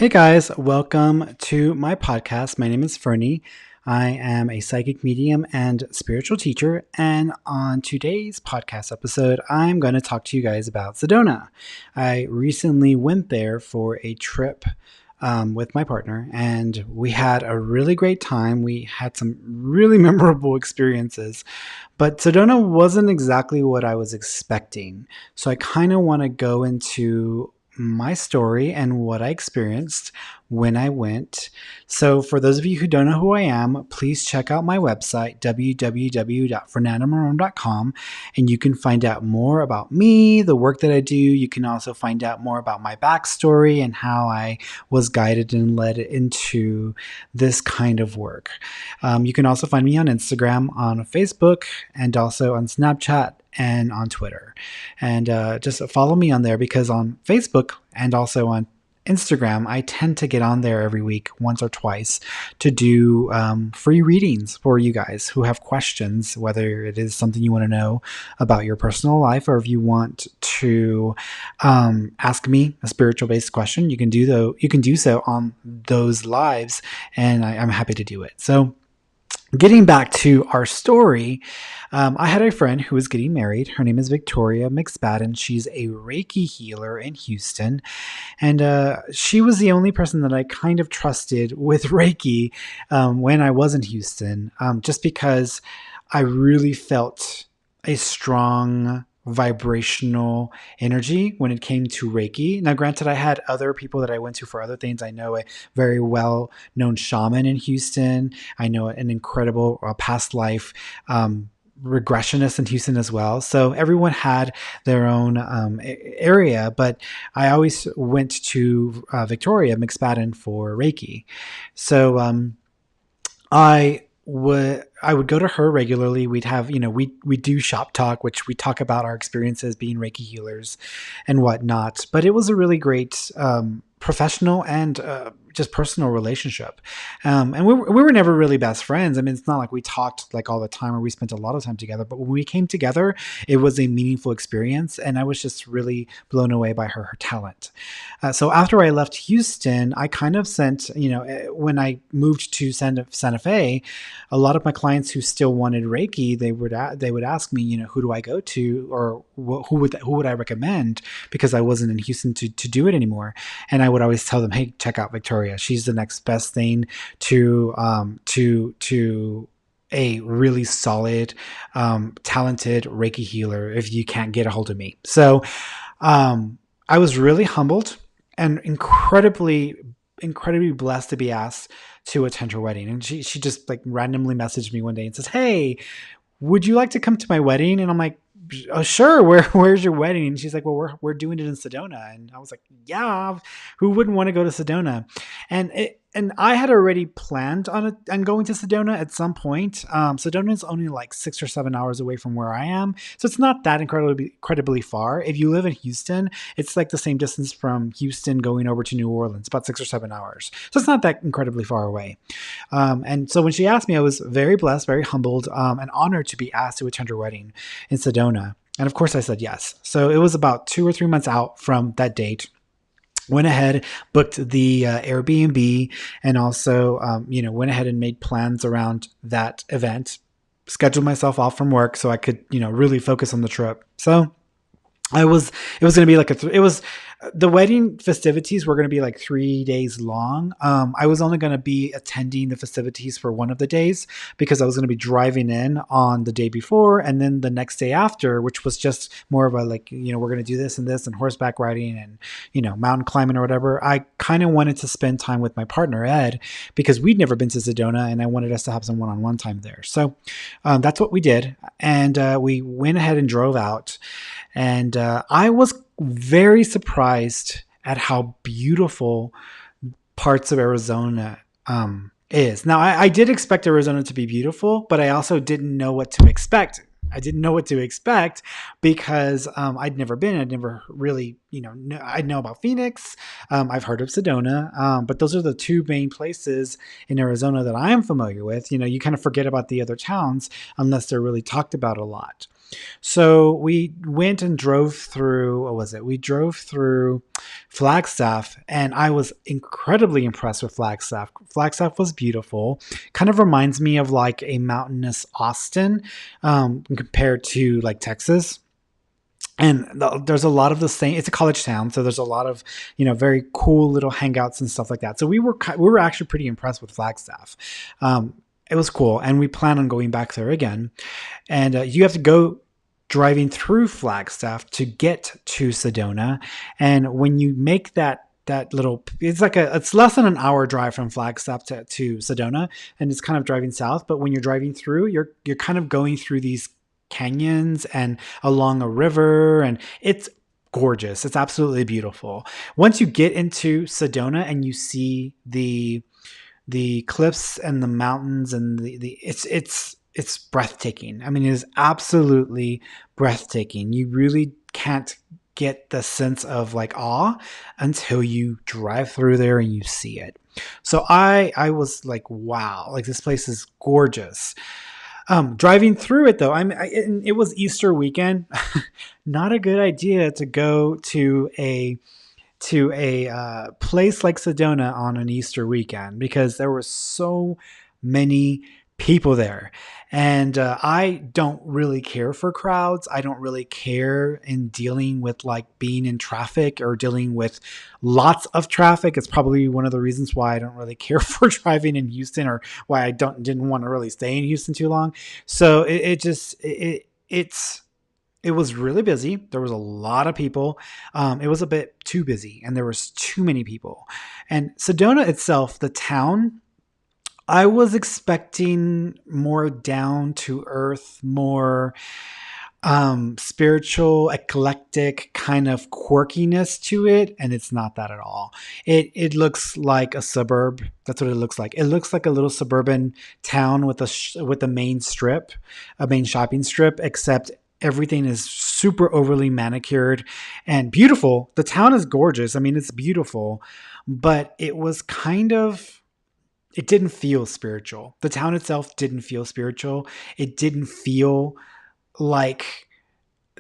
Hey guys, welcome to my podcast. My name is Fernie. I am a psychic medium and spiritual teacher. And on today's podcast episode, I'm going to talk to you guys about Sedona. I recently went there for a trip with my partner, and we had a really great time. We had some really memorable experiences, but Sedona wasn't exactly what I was expecting. So I kind of want to go into my story and what I experienced when I went. So, for those of you who don't know who I am, please check out my website, www.fernandomarone.com, and you can find out more about me, the work that I do. You can also find out more about my backstory and how I was guided and led into this kind of work. You can also find me on Instagram, on Facebook, and also on Snapchat and on Twitter. And just follow me on there because on Facebook and also on Instagram, I tend to get on there every week, once or twice, to do free readings for you guys who have questions, whether it is something you want to know about your personal life or if you want to ask me a spiritual based question. You can do so on those lives, and I'm happy to do it. So, getting back to our story, I had a friend who was getting married. Her name is Victoria McSpadden. She's a Reiki healer in Houston. And she was the only person that I kind of trusted with Reiki when I was in Houston, just because I really felt a strong vibrational energy when it came to Reiki. Now, granted, I had other people that I went to for other things. I know a very well known shaman in Houston. I know an incredible past life regressionist in Houston as well. So everyone had their own area, but I always went to Victoria McSpadden for Reiki. So I would go to her regularly. We'd have, we do shop talk, which we talk about our experiences being Reiki healers and whatnot. But it was a really great professional and just personal relationship. And we were never really best friends. I mean, it's not like we talked like all the time or we spent a lot of time together, but when we came together, it was a meaningful experience. And I was just really blown away by her talent. So after I left Houston, I kind of sent, when I moved to Santa Fe, a lot of my clients who still wanted Reiki, they would ask me, who do I go to, or who would I recommend, because I wasn't in Houston to do it anymore. And I would always tell them, hey, check out Victoria. She's the next best thing to a really solid, talented Reiki healer if you can't get a hold of me. So I was really humbled and incredibly blessed to be asked to attend her wedding. And she just like randomly messaged me one day and says, hey, would you like to come to my wedding? And I'm like, oh, sure. Where's your wedding? And she's like, well, we're doing it in Sedona. And I was like, yeah, who wouldn't want to go to Sedona? And I had already planned on going to Sedona at some point. Sedona is only like 6 or 7 hours away from where I am. So it's not that incredibly far. If you live in Houston, it's like the same distance from Houston going over to New Orleans, about 6 or 7 hours. So it's not that incredibly far away. And so when she asked me, I was very blessed, very humbled, and honored to be asked to attend her wedding in Sedona. And of course I said yes. So it was about 2 or 3 months out from that date. Went ahead, booked the Airbnb, and also, went ahead and made plans around that event, scheduled myself off from work so I could, really focus on the trip. So it was going to be like the wedding festivities were going to be like 3 days long. I was only going to be attending the festivities for one of the days because I was going to be driving in on the day before, and then the next day after, which was just more of a like, we're going to do this and horseback riding and, mountain climbing or whatever. I kind of wanted to spend time with my partner, Ed, because we'd never been to Sedona and I wanted us to have some one-on-one time there. So that's what we did. And we went ahead and drove out. And I was very surprised at how beautiful parts of Arizona is. Now, I did expect Arizona to be beautiful, but I also didn't know what to expect. I didn't know what to expect because I'd never been. I'd never really, I know about Phoenix. I've heard of Sedona, but those are the two main places in Arizona that I am familiar with. You kind of forget about the other towns unless they're really talked about a lot. So we went and drove through, what was it? We drove through Flagstaff, and I was incredibly impressed with Flagstaff. Flagstaff was beautiful. Kind of reminds me of like a mountainous Austin, compared to like Texas. And there's a lot of the same. It's a college town, so there's a lot of very cool little hangouts and stuff like that. So we were actually pretty impressed with Flagstaff. Um, it was cool, and we plan on going back there again. And you have to go driving through Flagstaff to get to Sedona. And when you make that little, it's less than an hour drive from Flagstaff to Sedona, and it's kind of driving south. But when you're driving through, you're kind of going through these canyons and along a river, and it's gorgeous. It's absolutely beautiful. Once you get into Sedona and you see the cliffs and the mountains and the it's breathtaking. I mean, it is absolutely breathtaking. You really can't get the sense of like awe until you drive through there and you see it. So I was like, wow, like this place is gorgeous. Driving through it though, it was Easter weekend. Not a good idea to go to a place like Sedona on an Easter weekend because there were so many people there. And I don't really care for crowds. I don't really care in dealing with like being in traffic or dealing with lots of traffic. It's probably one of the reasons why I don't really care for driving in Houston, or why I didn't want to really stay in Houston too long. So it was really busy. There was a lot of people. It was a bit too busy, and there was too many people. And Sedona itself, the town, I was expecting more down to earth, more spiritual, eclectic kind of quirkiness to it, and it's not that at all. It looks like a suburb. That's what it looks like. It looks like a little suburban town with with a main strip, a main shopping strip, except everything is super overly manicured and beautiful. The town is gorgeous. I mean, it's beautiful, but it didn't feel spiritual. The town itself didn't feel spiritual. It didn't feel like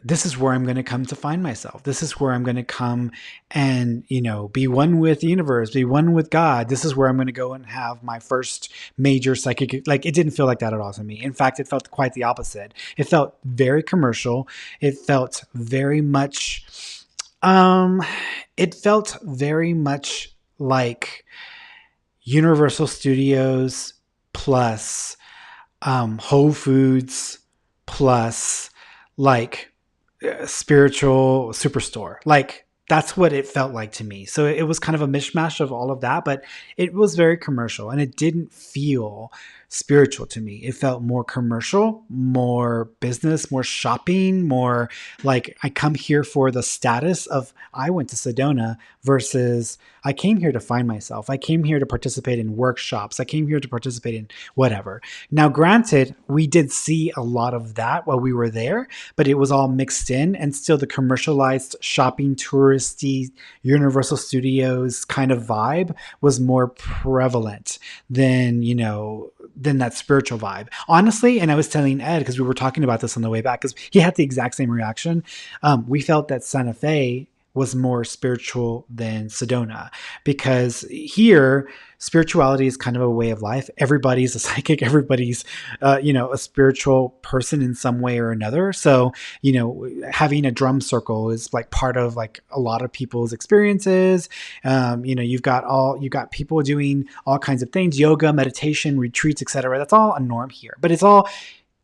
this is where I'm going to come to find myself. This is where I'm going to come and, be one with the universe, be one with God. This is where I'm going to go and have my first major psychic. Like, it didn't feel like that at all to me. In fact, it felt quite the opposite. It felt very commercial. It felt very much, like Universal Studios plus Whole Foods plus like spiritual superstore. Like that's what it felt like to me. So it was kind of a mishmash of all of that, but it was very commercial and it didn't feel spiritual to me. It felt more commercial, more business, more shopping, more like I come here for the status of I went to Sedona versus I came here to find myself. I came here to participate in workshops. I came here to participate in whatever. Now, granted, we did see a lot of that while we were there, but it was all mixed in, and still the commercialized shopping, touristy, Universal Studios kind of vibe was more prevalent than, than that spiritual vibe. Honestly, and I was telling Ed, because we were talking about this on the way back, because he had the exact same reaction. We felt that Santa Fe was more spiritual than Sedona, because here spirituality is kind of a way of life. Everybody's a psychic. Everybody's, a spiritual person in some way or another. So, having a drum circle is like part of like a lot of people's experiences. You've got people doing all kinds of things, yoga, meditation, retreats, etc. That's all a norm here, but it's all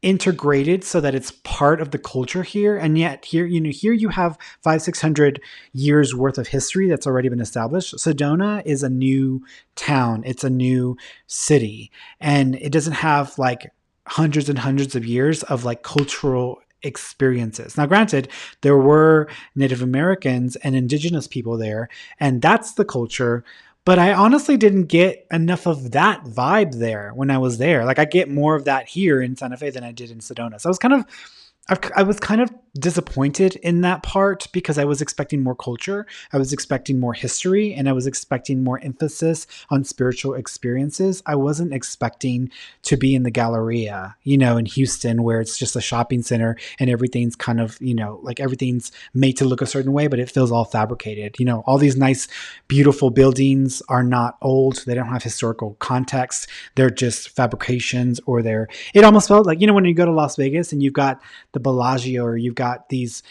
integrated so that it's part of the culture here. And yet here you have 500-600 years worth of history that's already been established. Sedona is a new town. It's a new city, and it doesn't have like hundreds and hundreds of years of like cultural experiences. Now, granted, there were Native Americans and indigenous people there, and that's the culture. But I honestly didn't get enough of that vibe there when I was there. Like I get more of that here in Santa Fe than I did in Sedona. So I was kind of disappointed in that part because I was expecting more culture, I was expecting more history, and I was expecting more emphasis on spiritual experiences. I wasn't expecting to be in the Galleria, in Houston, where it's just a shopping center and everything's kind of, like everything's made to look a certain way, but it feels all fabricated. All these nice, beautiful buildings are not old, they don't have historical context, they're just fabrications, or it almost felt like, when you go to Las Vegas and you've got the Bellagio, or you've got these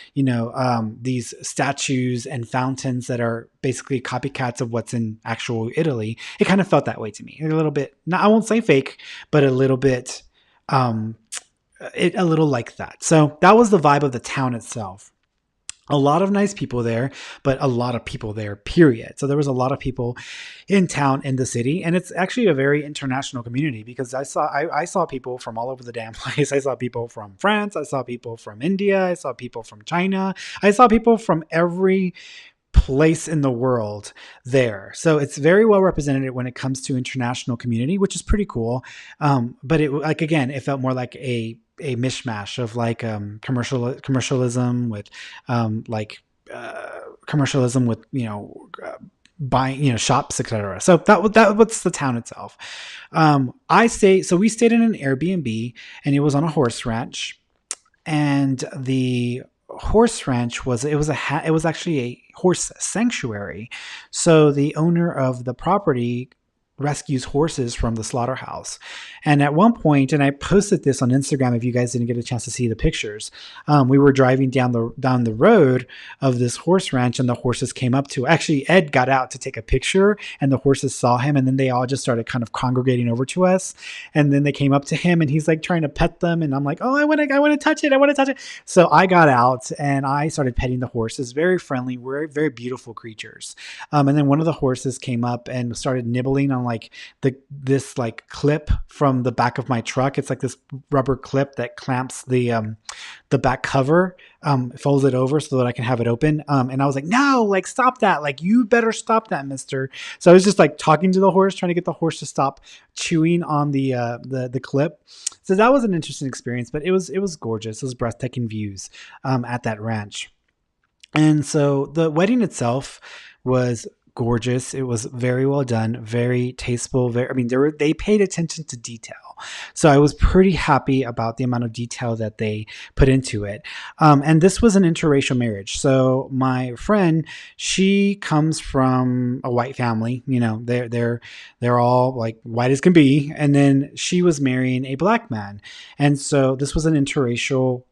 statues and fountains that are basically copycats of what's in actual Italy. It kind of felt that way to me, a little bit. I won't say fake, but a little bit, a little like that. So that was the vibe of the town itself. A lot of nice people there, but a lot of people there, period. So there was a lot of people in town, in the city, and it's actually a very international community, because I saw people from all over the damn place. I saw people from France, I saw people from India, I saw people from China, I saw people from every place in the world there. So it's very well represented when it comes to international community, which is pretty cool. But it, like, again, it felt more like a mishmash of like commercialism with like commercialism with buying shops, etc. So that what's the town itself. We stayed in an Airbnb, and it was on a horse ranch, and the horse ranch it was actually a horse sanctuary. So the owner of the property rescues horses from the slaughterhouse. And at one point, and I posted this on Instagram if you guys didn't get a chance to see the pictures, we were driving down the road of this horse ranch, and the horses came up to. Actually, Ed got out to take a picture, and the horses saw him, and then they all just started kind of congregating over to us. And then they came up to him, and he's like trying to pet them, and I'm like, oh, I want to touch it, I want to touch it. So I got out and I started petting the horses. Very friendly, very very beautiful creatures. And then one of the horses came up and started nibbling on like this like clip from the back of my truck. It's like this rubber clip that clamps the back cover, folds it over so that I can have it open. And I was like, no, like stop that. Like you better stop that, mister. So I was just like talking to the horse, trying to get the horse to stop chewing on the clip. So that was an interesting experience, but it was gorgeous. It was breathtaking views at that ranch. And so the wedding itself was gorgeous. It was very well done, very tasteful. They paid attention to detail. So I was pretty happy about the amount of detail that they put into it. And this was an interracial marriage. So my friend, she comes from a white family. They're all like white as can be. And then she was marrying a black man. And so this was an interracial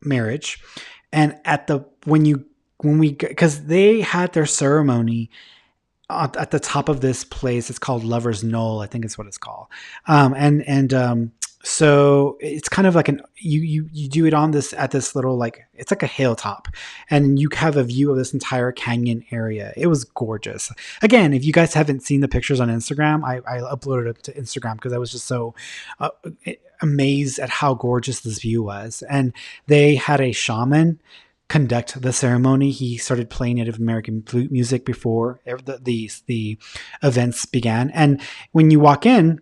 marriage. And because they had their ceremony at the top of this place. It's called Lover's Knoll, I think is what it's called. So it's kind of like you do it on at this little, like, it's like a hilltop, and you have a view of this entire canyon area. It was gorgeous. Again, if you guys haven't seen the pictures on Instagram, I uploaded it to Instagram because I was just so amazed at how gorgeous this view was. And they had a shaman conduct the ceremony. He started playing Native American flute music before the events began. And when you walk in,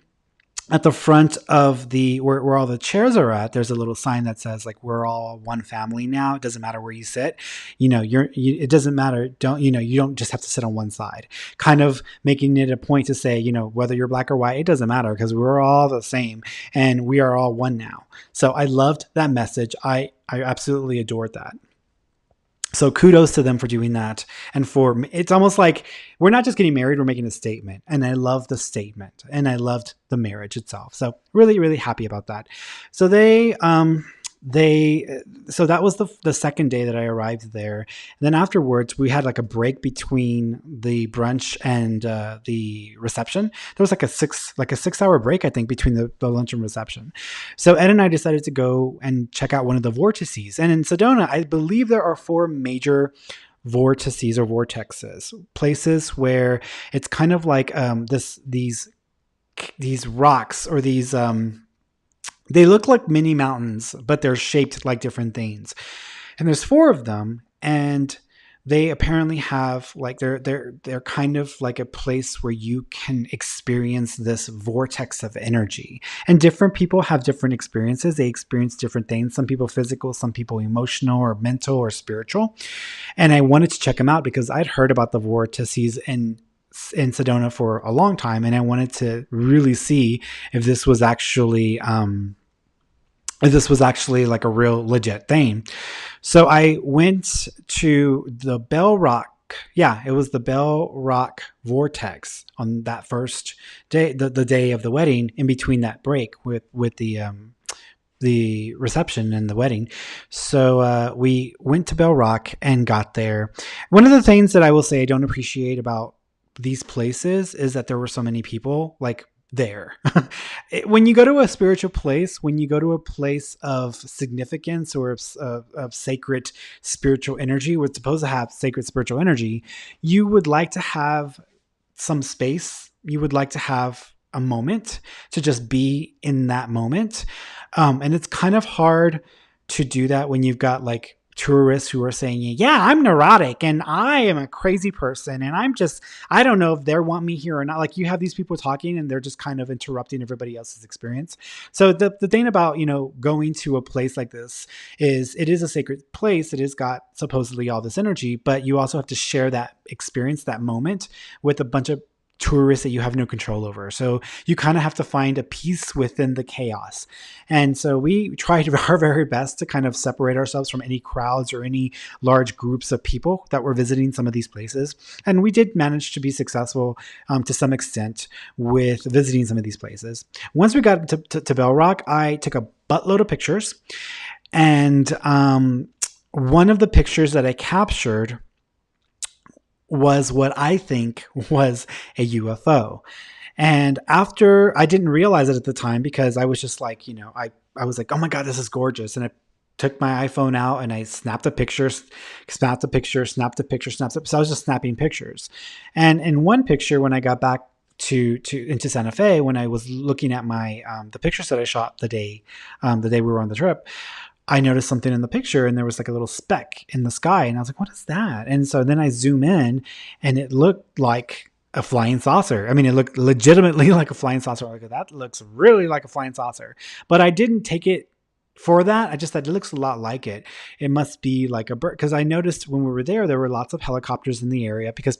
at the front of where all the chairs are at, there's a little sign that says like, we're all one family now. It doesn't matter where you sit. It doesn't matter. You don't just have to sit on one side, kind of making it a point to say, whether you're black or white, it doesn't matter, because we're all the same and we are all one now. So I loved that message. I absolutely adored that. So kudos to them for doing that. And it's almost like we're not just getting married, we're making a statement. And I love the statement, and I loved the marriage itself. So really, really happy about that. So so that was the second day that I arrived there. And then afterwards, we had like a break between the brunch and the reception. There was like a 6-hour break, I think, between the lunch and reception. So Ed and I decided to go and check out one of the vortices. And in Sedona, I believe there are 4 major vortices or vortexes, places where it's kind of like these rocks, or these they look like mini mountains, but they're shaped like different things. And there's 4 of them. And they apparently have like they're kind of like a place where you can experience this vortex of energy, and different people have different experiences. They experience different things, some people physical, some people emotional or mental or spiritual. And I wanted to check them out because I'd heard about the vortices in Sedona for a long time, and I wanted to really see if this was actually like a real legit thing. So I went to the Bell Rock. Yeah, it was the Bell Rock Vortex on that first day, the day of the wedding, in between that break with the reception and the wedding. So we went to Bell Rock and got there. One of the things that I will say I don't appreciate about these places is that there were so many people like there. When you go to a spiritual place, when you go to a place of significance or of sacred spiritual energy, we're supposed to have sacred spiritual energy, you would like to have some space. You would like to have a moment to just be in that moment. And it's kind of hard to do that when you've got like tourists who are saying, yeah, I'm neurotic and I am a crazy person. And I don't know if they want me here or not. Like you have these people talking and they're just kind of interrupting everybody else's experience. So the thing about, going to a place like this is it is a sacred place. It has got supposedly all this energy, but you also have to share that experience, that moment with a bunch of tourists that you have no control over. So you kind of have to find a peace within the chaos. And so we tried our very best to kind of separate ourselves from any crowds or any large groups of people that were visiting some of these places. And we did manage to be successful to some extent with visiting some of these places. Once we got to Bell Rock, I took a buttload of pictures. And one of the pictures that I captured was what I think was a UFO. And after, I didn't realize it at the time because I was just like, I was like, oh my God, this is gorgeous. And I took my iPhone out and I snapped a picture, snapped a picture, snapped a picture, snapped a picture. So I was just snapping pictures. And in one picture, when I got back into Santa Fe, when I was looking at my the pictures that I shot the day we were on the trip, I noticed something in the picture and there was like a little speck in the sky. And I was like, what is that? And so then I zoom in and it looked like a flying saucer. I mean, it looked legitimately like a flying saucer. Like, that looks really like a flying saucer. But I didn't take it for that. I just thought it looks a lot like it. It must be like a bird. Because I noticed when we were there were lots of helicopters in the area because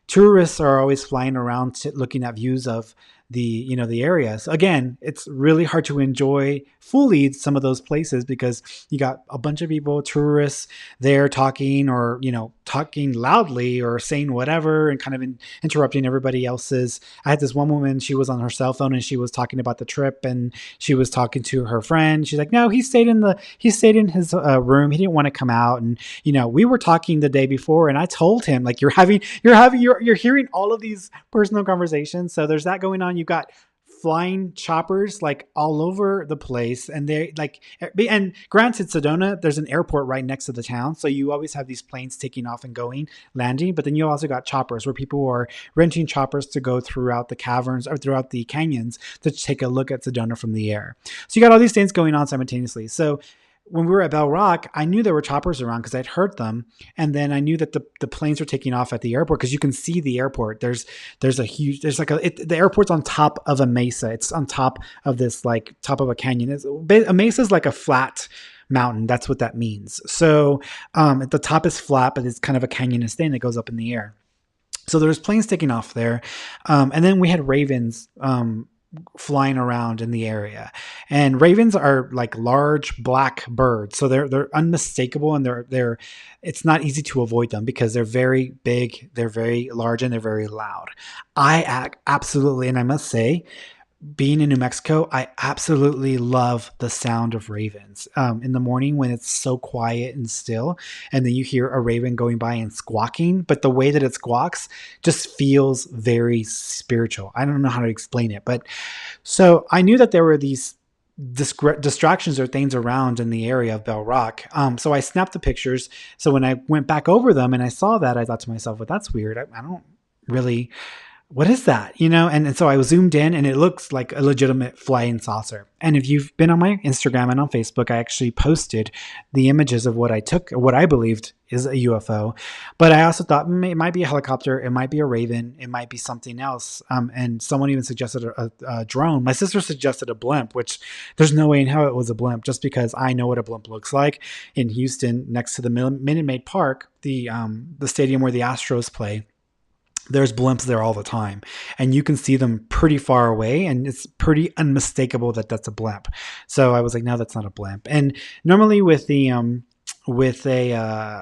tourists are always flying around looking at views of the areas. Again, it's really hard to enjoy fully some of those places because you got a bunch of people, tourists there talking or, talking loudly or saying whatever and kind of interrupting everybody else's. I had this one woman, she was on her cell phone and she was talking about the trip and she was talking to her friend. She's like, no, he stayed in his room. He didn't want to come out. And, we were talking the day before and I told him like, you're hearing all of these personal conversations. So there's that going on. You've got flying choppers like all over the place, and and granted, Sedona, there's an airport right next to the town, so you always have these planes taking off and going, landing, but then you also got choppers where people are renting choppers to go throughout the caverns or throughout the canyons to take a look at Sedona from the air. So you got all these things going on simultaneously. So when we were at Bell Rock, I knew there were choppers around because I'd heard them. And then I knew that the planes were taking off at the airport because you can see the airport. The airport's on top of a mesa. It's on top of this, like top of a canyon. A mesa is like a flat mountain. That's what that means. So at the top is flat, but it's kind of a canyonous thing that goes up in the air. So there's planes taking off there. And then we had ravens flying around in the area, and ravens are like large black birds, so they're unmistakable, and it's not easy to avoid them because they're very big, they're very large, and they're very loud. Absolutely, and I must say, being in New Mexico, I absolutely love the sound of ravens. In the morning when it's so quiet and still, and then you hear a raven going by and squawking, but the way that it squawks just feels very spiritual. I don't know how to explain it, but so I knew that there were these distractions or things around in the area of Bell Rock. So I snapped the pictures. So when I went back over them and I saw that, I thought to myself, well, that's weird. I don't really what is that? And so I zoomed in and it looks like a legitimate flying saucer. And if you've been on my Instagram and on Facebook, I actually posted the images of what I took, what I believed is a UFO. But I also thought it might be a helicopter, it might be a Raven, it might be something else. And someone even suggested a drone. My sister suggested a blimp, which there's no way in how it was a blimp, just because I know what a blimp looks like in Houston, next to the Minute Maid Park, the stadium where the Astros play. There's blimps there all the time, and you can see them pretty far away, and it's pretty unmistakable that that's a blimp. So I was like, no, that's not a blimp. And normally with a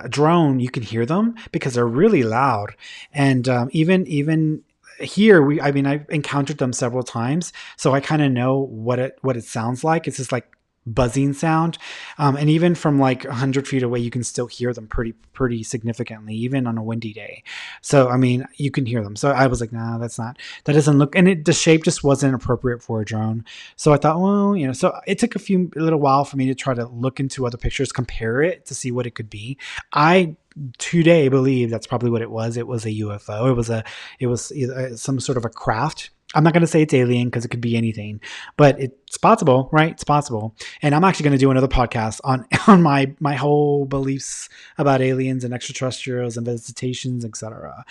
drone, you can hear them because they're really loud. And even here, I've encountered them several times, so I kind of know what it sounds like. It's just like buzzing sound, and even from like 100 feet away you can still hear them pretty significantly, even on a windy day. So you can hear them. So I was like, no, that doesn't look, and the shape just wasn't appropriate for a drone. So I thought, well, so it took a little while for me to try to look into other pictures, compare it to see what it could be. I today believe that's probably what it was. It was a UFO. It was either some sort of a craft. I'm not going to say it's alien because it could be anything, but it's possible, right? It's possible. And I'm actually going to do another podcast on my whole beliefs about aliens and extraterrestrials and visitations, etc.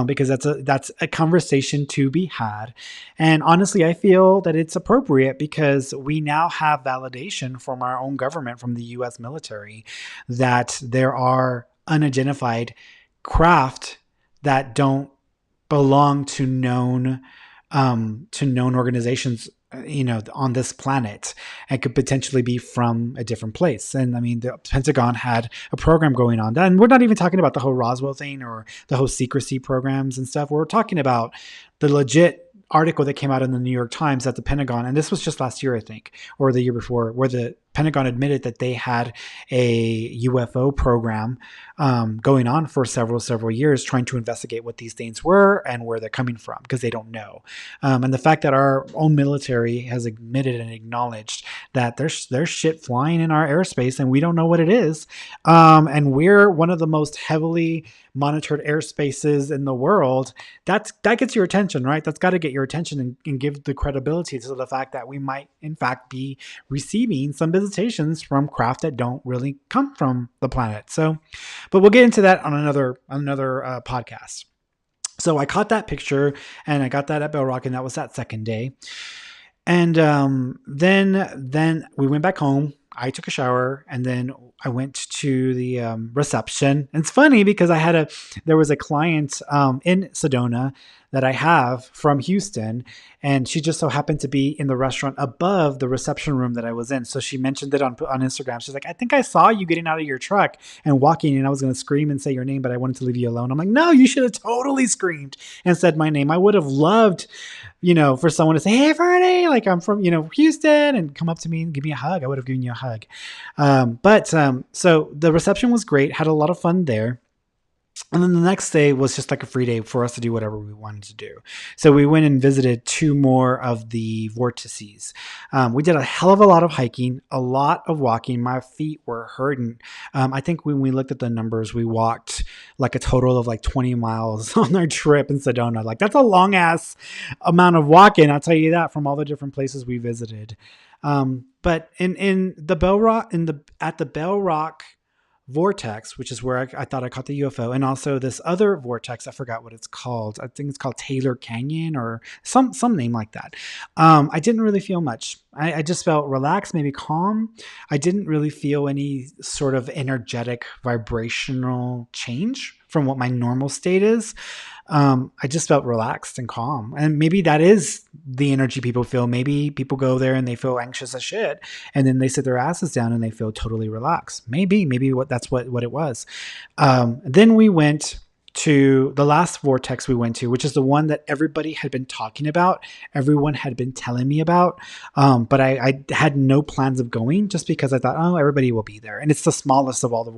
Because that's a conversation to be had. And honestly, I feel that it's appropriate because we now have validation from our own government, from the U.S. military, that there are unidentified craft that don't belong to known organizations, on this planet, and could potentially be from a different place. And the Pentagon had a program going on, and we're not even talking about the whole Roswell thing or the whole secrecy programs and stuff. We're talking about the legit article that came out in the New York Times at the Pentagon, and this was just last year, I think, or the year before, where the Pentagon admitted that they had a UFO program going on for several years, trying to investigate what these things were and where they're coming from, because they don't know. And the fact that our own military has admitted and acknowledged that there's shit flying in our airspace and we don't know what it is, and we're one of the most heavily monitored airspaces in the world, that gets your attention, right? That's got to get your attention and give the credibility to the fact that we might in fact be receiving some visitations from craft that don't really come from the planet. So, but we'll get into that on another podcast. So I caught that picture and I got that at Bell Rock, and that was that second day. And then we went back home. I took a shower, and then I went to the reception. And it's funny because there was a client in Sedona that I have from Houston, and she just so happened to be in the restaurant above the reception room that I was in. So she mentioned it on Instagram. She's like, I think I saw you getting out of your truck and walking, and I was going to scream and say your name, but I wanted to leave you alone. I'm like, no, you should have totally screamed and said my name. I would have loved, for someone to say, hey, Fernie, like I'm from, Houston, and come up to me and give me a hug. I would have given you a hug. So the reception was great. Had a lot of fun there. And then the next day was just like a free day for us to do whatever we wanted to do. So we went and visited 2 more of the vortices. We did a hell of a lot of hiking, a lot of walking. My feet were hurting. I think when we looked at the numbers, we walked like a total of like 20 miles on our trip in Sedona. Like that's a long ass amount of walking. I'll tell you that, from all the different places we visited. But in the Bell Rock, at the Bell Rock vortex, which is where I thought I caught the UFO, and also this other vortex, I forgot what it's called. I think it's called Taylor Canyon or some name like that. I didn't really feel much. I just felt relaxed, maybe calm. I didn't really feel any sort of energetic vibrational change from what my normal state is. I just felt relaxed and calm. And maybe that is the energy people feel. Maybe people go there and they feel anxious as shit, and then they sit their asses down and they feel totally relaxed. Maybe that's what it was. Then we went to the last vortex we went to, which is the one that everybody had been talking about. Everyone had been telling me about. But I had no plans of going, just because I thought, oh, everybody will be there. And it's the smallest of all the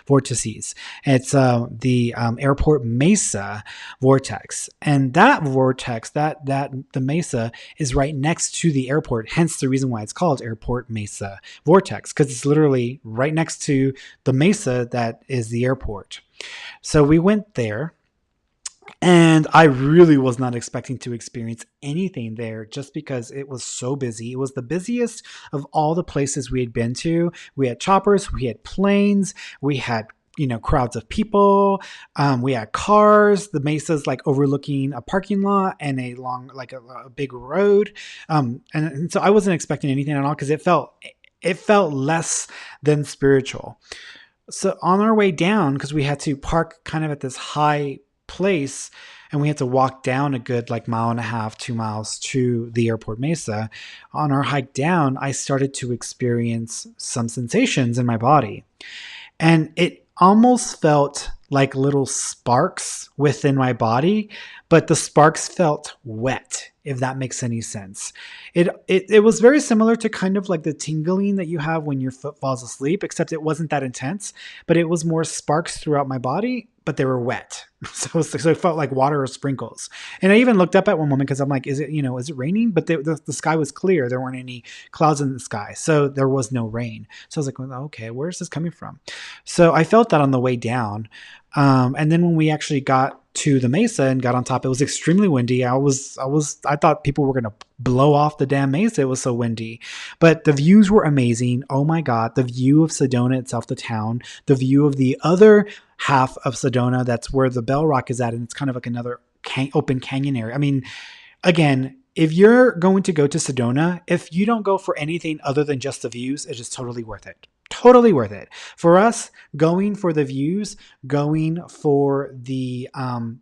vortices. It's the Airport Mesa vortex. And that vortex, that the Mesa, is right next to the airport. Hence the reason why it's called Airport Mesa vortex, because it's literally right next to the Mesa that is the airport. So we went there, And I really was not expecting to experience anything there just because it was so busy. It was the busiest of all the places we had been to. We had choppers, we had planes, we had crowds of people. We had cars. The mesa's like overlooking a parking lot and a long, like a big road. And so I wasn't expecting anything at all because it felt less than spiritual. So on our way down, because we had to park kind of at this high place and we had to walk down a good like mile and a half, 2 miles to the airport mesa. On our hike down, I started to experience some sensations in my body. And it almost felt like little sparks within my body, but the sparks felt wet, if that makes any sense. It was very similar to kind of like the tingling that you have when your foot falls asleep, except it wasn't that intense, but it was more sparks throughout my body, but they were wet. So it felt like water or sprinkles. And I even looked up at one moment because I'm like, is it raining? But the sky was clear. There weren't any clouds in the sky. So there was no rain. So I was like, well, okay, where's this coming from? So I felt that on the way down. And then when we actually got to the mesa and got on top, it was extremely windy. I thought people were going to blow off the damn mesa. It was so windy, but the views were amazing. Oh my God. The view of Sedona itself, the town, the view of the other half of Sedona. That's where the Bell Rock is at. And it's kind of like another open canyon area. I mean, again, if you're going to go to Sedona, if you don't go for anything other than just the views, it is totally worth it. Totally worth it. For us, going for the views, going for the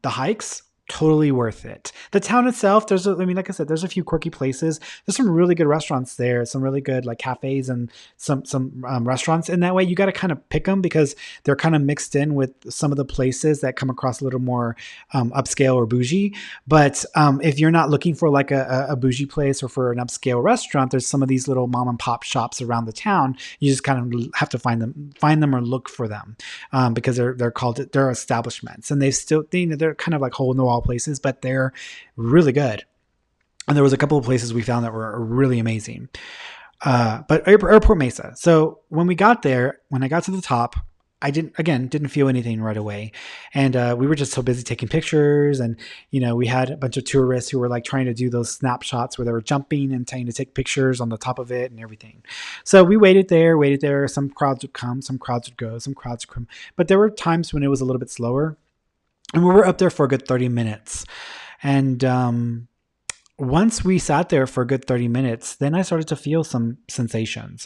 hikes, totally worth it. The town itself, like I said, there's a few quirky places. There's some really good restaurants there, some really good like cafes and some restaurants. And that way, you got to kind of pick them because they're kind of mixed in with some of the places that come across a little more upscale or bougie. But if you're not looking for like a bougie place or for an upscale restaurant, there's some of these little mom and pop shops around the town. You just kind of have to find them or look for them because they're establishments, and they're kind of like hole in the wall places, but they're really good. And there was a couple of places we found that were really amazing. But Airport Mesa. So when I got to the top, I didn't feel anything right away. And we were just so busy taking pictures. And, we had a bunch of tourists who were like trying to do those snapshots where they were jumping and trying to take pictures on the top of it and everything. So we waited there. Some crowds would come, some crowds would go, some crowds would come. But there were times when it was a little bit slower. And we were up there for a good 30 minutes. And once we sat there for a good 30 minutes, then I started to feel some sensations.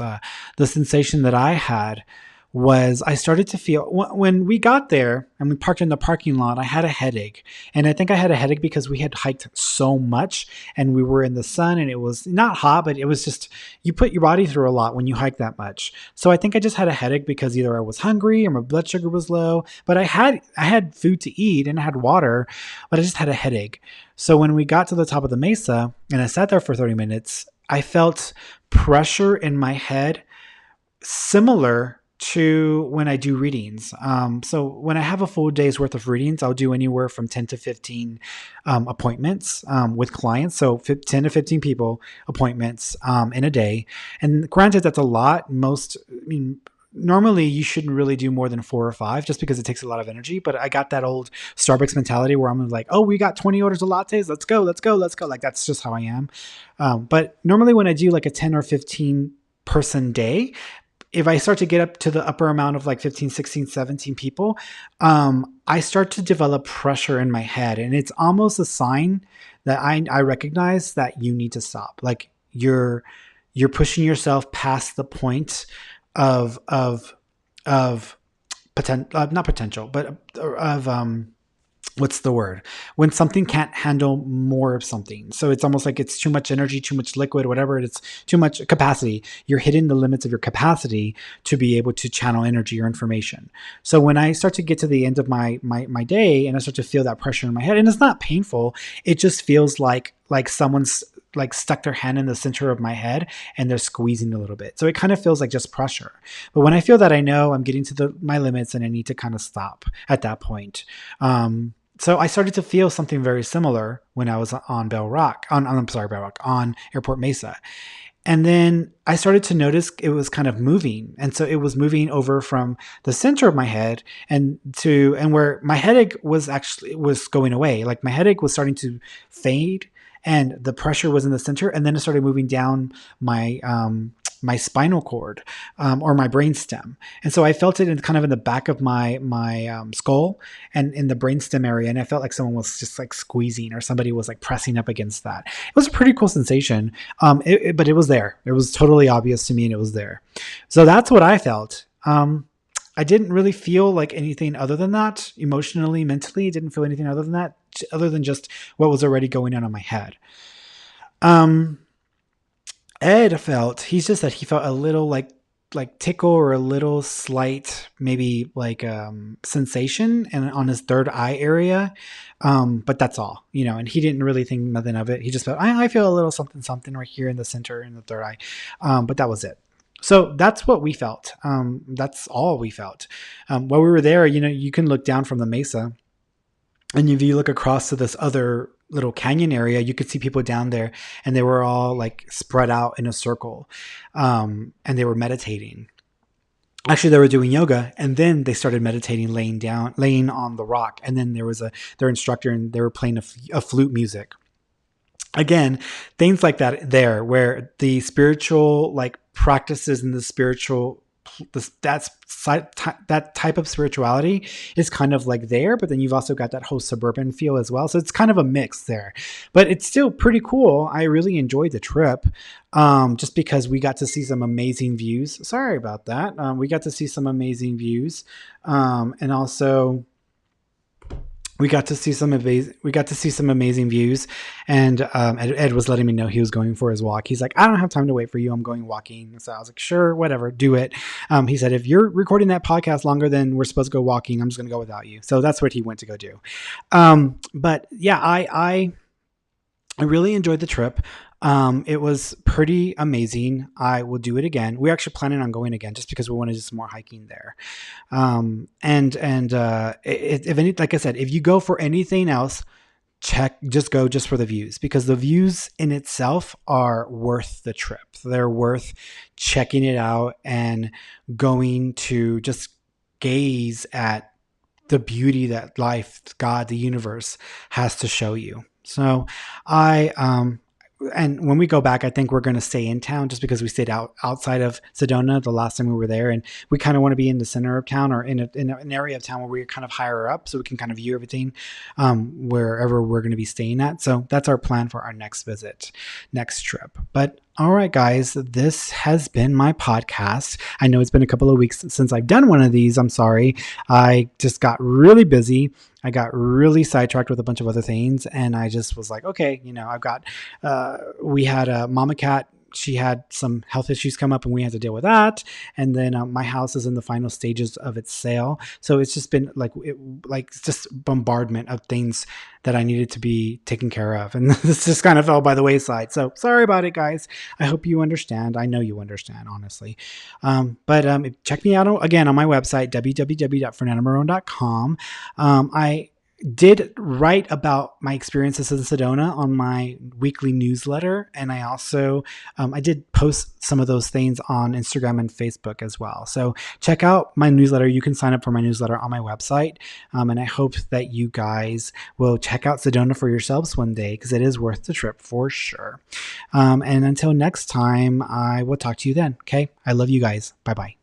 The sensation that I had was I started to feel when we got there and we parked in the parking lot, I had a headache. And I think I had a headache because we had hiked so much and we were in the sun and it was not hot, but it was just, you put your body through a lot when you hike that much. So I think I just had a headache because either I was hungry or my blood sugar was low, but I had food to eat and I had water, but I just had a headache. So when we got to the top of the mesa and I sat there for 30 minutes, I felt pressure in my head similar to when I do readings. So when I have a full day's worth of readings, I'll do anywhere from 10 to 15 appointments with clients. So 10 to 15 people appointments in a day. And granted, that's a lot. Normally you shouldn't really do more than 4 or 5 just because it takes a lot of energy. But I got that old Starbucks mentality where I'm like, oh, we got 20 orders of lattes. Let's go. Like, that's just how I am. But normally when I do like a 10 or 15 person day, if I start to get up to the upper amount of like 15, 16, 17 people, I start to develop pressure in my head. And it's almost a sign that I recognize that you need to stop. Like you're pushing yourself past the point of not potential, but of what's the word? When something can't handle more of something. So it's almost like it's too much energy, too much liquid, whatever. It's too much capacity. You're hitting the limits of your capacity to be able to channel energy or information. So when I start to get to the end of my day and I start to feel that pressure in my head, and it's not painful, it just feels like someone's like stuck their hand in the center of my head and they're squeezing a little bit. So it kind of feels like just pressure. But when I feel that, I know I'm getting to my limits and I need to kind of stop at that point. So I started to feel something very similar when I was on Bell Rock, on Airport Mesa. And then I started to notice it was kind of moving. And so it was moving over from the center of my head and where my headache was going away. Like my headache was starting to fade and the pressure was in the center. And then it started moving down my spinal cord, or my brain stem. And so I felt it kind of in the back of my skull and in the brainstem area. And I felt like someone was just like squeezing or somebody was like pressing up against that. It was a pretty cool sensation. But it was there. It was totally obvious to me and it was there. So that's what I felt. I didn't really feel like anything other than that emotionally, mentally. Didn't feel anything other than that, other than just what was already going on in my head. He just said he felt a little like tickle or a little slight maybe like sensation and on his third eye area, but that's all, and he didn't really think nothing of it. He just felt I feel a little something right here in the center in the third eye, but that was it. So that's what we felt. That's all we felt. While we were there, you can look down from the mesa, and if you look across to this other little canyon area, you could see people down there, and they were all like spread out in a circle, and they were meditating. Actually, they were doing yoga, and then they started meditating, laying on the rock, and then there was their instructor, and they were playing a flute music. Again, things like that there, where the spiritual like practices and the spiritual that type of spirituality is kind of like there, but then you've also got that whole suburban feel as well. So it's kind of a mix there, but it's still pretty cool. I really enjoyed the trip, just because we got to see some amazing views. Sorry about that. We got to see some amazing views, and also we got to see some amazing views. And Ed was letting me know he was going for his walk. He's like, I don't have time to wait for you. I'm going walking. So I was like, sure, whatever, do it. He said, if you're recording that podcast longer than we're supposed to go walking, I'm just going to go without you. So that's what he went to go do. But yeah, I really enjoyed the trip. It was pretty amazing. I will do it again. We're actually planning on going again just because we want to do some more hiking there. If any, like I said, if you go for anything else, go just for the views, because the views in itself are worth the trip. They're worth checking it out and going to just gaze at the beauty that life, God, the universe has to show you. So and when we go back, I think we're going to stay in town just because we stayed outside of Sedona the last time we were there. And we kind of want to be in the center of town, or in an area of town where we're kind of higher up, so we can kind of view everything, wherever we're going to be staying at. So that's our plan for our next trip. But all right, guys, this has been my podcast. I know it's been a couple of weeks since I've done one of these. I'm sorry. I just got really busy. I got really sidetracked with a bunch of other things. And I just was like, okay, we had a mama cat. She had some health issues come up and we had to deal with that. And then my house is in the final stages of its sale. So it's just been just bombardment of things that I needed to be taken care of. And this just kind of fell by the wayside. So sorry about it, guys. I hope you understand. I know you understand, honestly. But check me out again on my website, www.fernandomarone.com. I did write about my experiences in Sedona on my weekly newsletter. And I also, I did post some of those things on Instagram and Facebook as well. So check out my newsletter. You can sign up for my newsletter on my website. And I hope that you guys will check out Sedona for yourselves one day, because it is worth the trip for sure. And until next time, I will talk to you then. Okay. I love you guys. Bye-bye.